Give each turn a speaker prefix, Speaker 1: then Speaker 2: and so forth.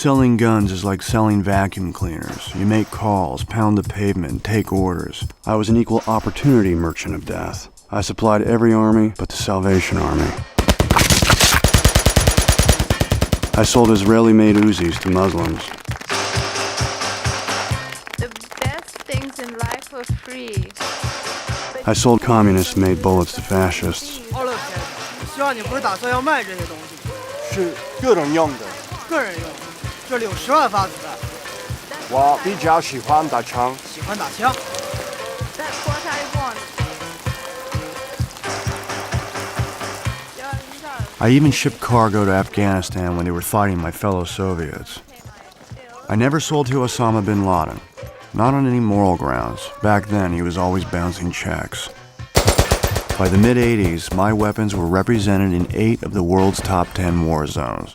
Speaker 1: Selling guns is like selling vacuum cleaners. You make calls, pound the pavement, take orders. I was an equal opportunity merchant of death. I supplied every army but the Salvation Army. I sold Israeli-made Uzis to Muslims.
Speaker 2: The best things in life are free.
Speaker 1: I sold communist-made bullets to fascists.
Speaker 3: 奥乐便宜，希望你不是打算要卖这些东西，
Speaker 4: 是个人用的。
Speaker 3: 个人用。这里有10万发子弹，
Speaker 4: 我比较喜欢打枪。
Speaker 3: 喜欢打枪。
Speaker 2: That's what I want.
Speaker 1: I even shipped cargo to Afghanistan when they were fighting my fellow Soviets. I never sold to Osama bin Laden. Not on any moral grounds. Back then, he was always bouncing checks. By the mid-'80s, my weapons were represented in 8 of the world's top 10 war zones.